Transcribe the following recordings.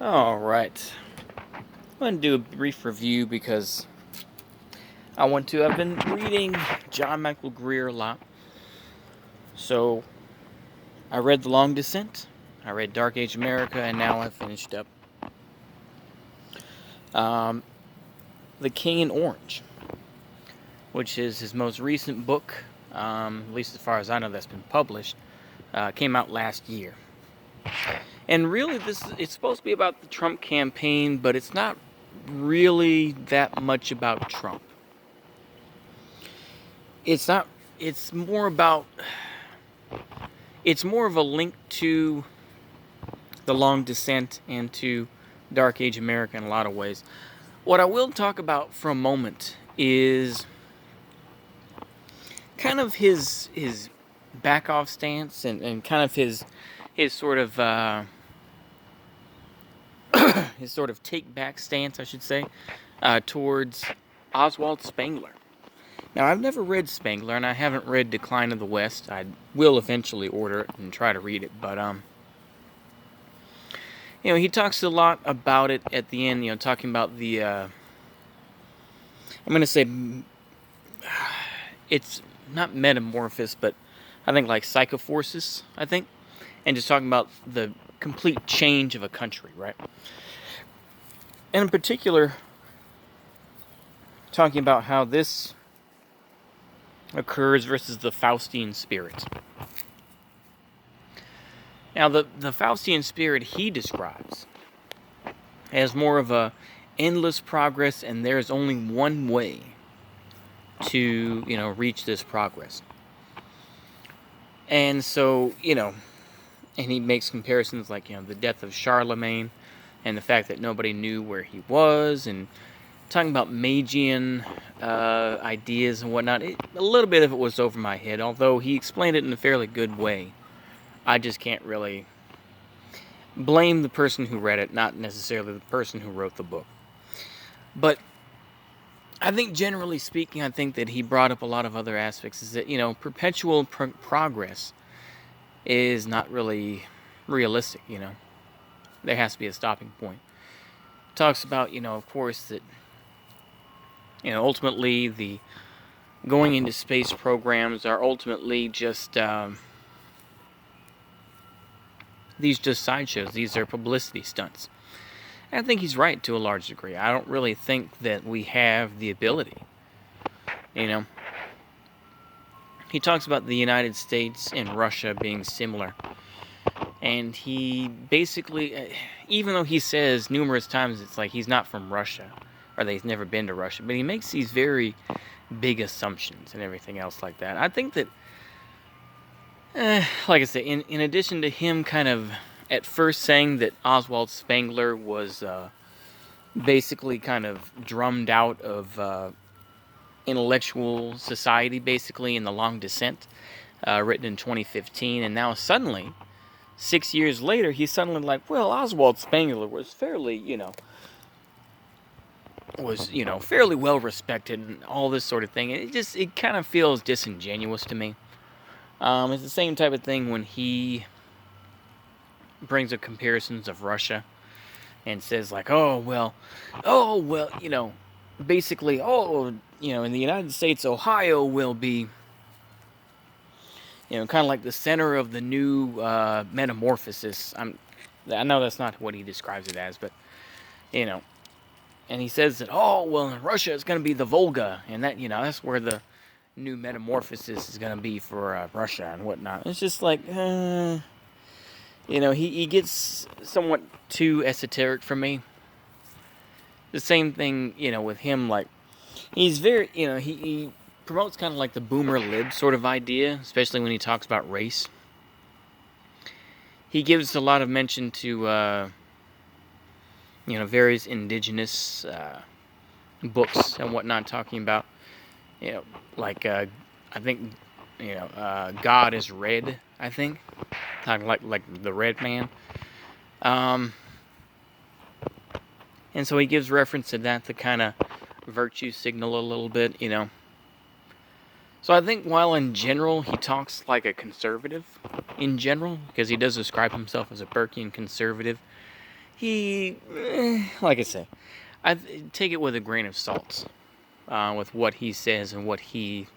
Alright. I'm going to do a brief review because I've been reading John Michael Greer a lot. So, I read The Long Descent, I read Dark Age America, and now I've finished up um, The King in Orange, which is his most recent book, at least as far as I know that's been published. Came out last year. And really, it's supposed to be about the Trump campaign, but it's not really that much about Trump. It's not. It's more about. It's more of a link to the Long Descent and to Dark Age America in a lot of ways. What I will talk about for a moment is kind of his back off stance and kind of his sort of his sort of take back stance, I should say, towards Oswald Spengler. Now, I've never read Spengler, and I haven't read Decline of the West. I will eventually order it and try to read it, but he talks a lot about it at the end. Talking about the I'm gonna say it's not metamorphosis, but I think like psychoforces. I think, and just talking about the complete change of a country, right? And in particular, talking about how this occurs versus the Faustian spirit. Now, the Faustian spirit he describes as more of a endless progress, and there's only one way to, reach this progress. And so, and he makes comparisons like, the death of Charlemagne and the fact that nobody knew where he was, and talking about Magian ideas and whatnot. A little bit of it was over my head, although he explained it in a fairly good way. I just can't really blame the person who read it, not necessarily the person who wrote the book. But I think, generally speaking, I think that he brought up a lot of other aspects. Is that, perpetual progress is not really realistic, There has to be a stopping point. Talks about, of course, that, ultimately the going into space programs are ultimately just these just sideshows. These are publicity stunts. And I think he's right to a large degree. I don't really think that we have the ability. He talks about the United States and Russia being similar. And he basically, even though he says numerous times it's like he's not from Russia, or that he's never been to Russia, but he makes these very big assumptions and everything else like that. I think that, like I said, in addition to him kind of at first saying that Oswald Spengler was basically kind of drummed out of intellectual society, basically, in The Long Descent, written in 2015, and now suddenly, 6 years later, he's suddenly like, well, Oswald Spengler was fairly, fairly well respected and all this sort of thing. It kind of feels disingenuous to me. It's the same type of thing when he brings up comparisons of Russia and says like, basically, in the United States, Ohio will be, kind of like the center of the new metamorphosis. I know that's not what he describes it as, but, and he says that, in Russia it's going to be the Volga, and that, that's where the new metamorphosis is going to be for Russia and whatnot. It's just like, he gets somewhat too esoteric for me. The same thing, with him, like, he's very, he promotes kind of like the boomer lib sort of idea, especially when he talks about race. He gives a lot of mention to, various indigenous books and whatnot, talking about, like, I think, God is red, I think, talking like the red man. And so he gives reference to that to kind of virtue signal a little bit, So I think while in general he talks like a conservative, in general, because he does describe himself as a Burkean conservative, like I say, I take it with a grain of salt, with what he says and what he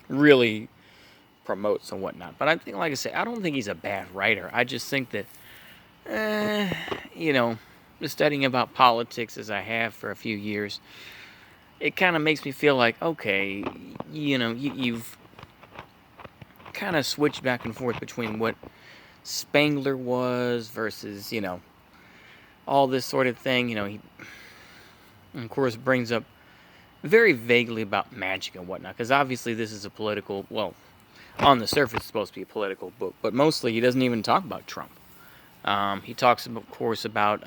really promotes and whatnot. But I think, like I say, I don't think he's a bad writer. I just think that, you know, studying about politics as I have for a few years, it kind of makes me feel like, okay, you've kind of switched back and forth between what Spangler was versus, all this sort of thing. He, of course, brings up very vaguely about magic and whatnot, because obviously this is a political, well, on the surface, it's supposed to be a political book, but mostly he doesn't even talk about Trump. He talks, of course, about,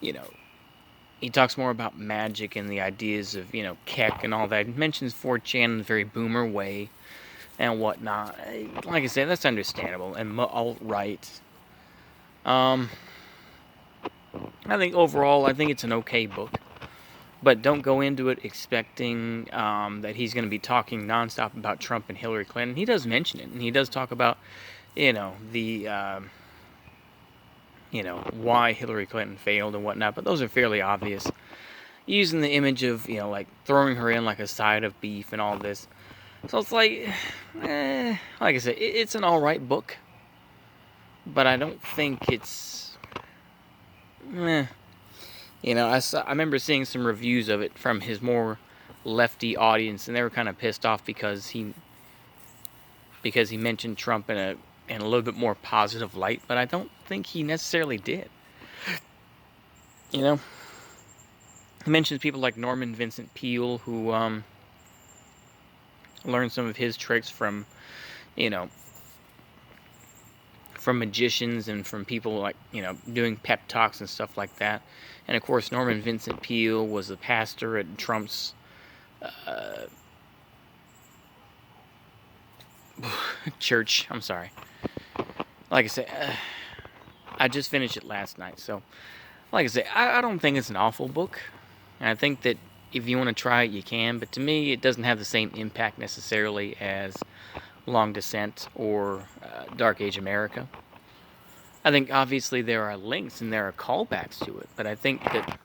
you know, he talks more about magic and the ideas of, Keck and all that. He mentions 4chan in a very boomer way and whatnot. Like I said, that's understandable and alt-right. I think overall, I think it's an okay book. But don't go into it expecting that he's going to be talking nonstop about Trump and Hillary Clinton. He does mention it, and he does talk about, why Hillary Clinton failed and whatnot. But those are fairly obvious. Using the image of, like throwing her in like a side of beef and all this. So it's like, like I said, it's an all right book. But I don't think it's, I remember seeing some reviews of it from his more lefty audience, and they were kind of pissed off because he mentioned Trump in a little bit more positive light, but I don't think he necessarily did. He mentions people like Norman Vincent Peale, who learned some of his tricks from, from magicians and from people like, doing pep talks and stuff like that. And of course, Norman Vincent Peale was the pastor at Trump's church. I'm sorry. Like I say, I just finished it last night. So, like I say, I don't think it's an awful book. And I think that if you want to try it, you can. But to me, it doesn't have the same impact necessarily as Long Descent or Dark Age America. I think obviously there are links and there are callbacks to it, but I think that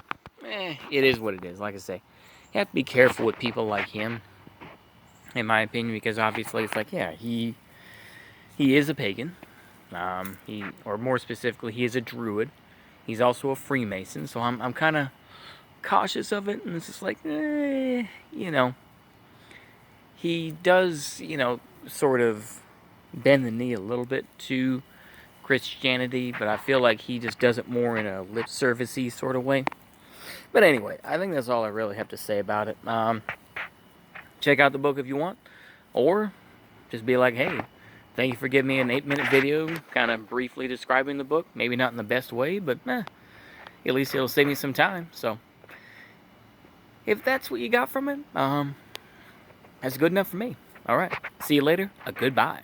it is what it is. Like I say, you have to be careful with people like him, in my opinion, because obviously it's like, yeah, he is a pagan. Or more specifically, he is a druid. He's also a Freemason, so I'm kind of cautious of it, and it's just like, he does, sort of bend the knee a little bit to Christianity, but I feel like he just does it more in a lip service-y sort of way. But anyway, I think that's all I really have to say about it. Check out the book if you want, or just be like, hey, thank you for giving me an 8-minute video kind of briefly describing the book. Maybe not in the best way, but at least it'll save me some time. So if that's what you got from it, that's good enough for me. All right, see you later. Goodbye.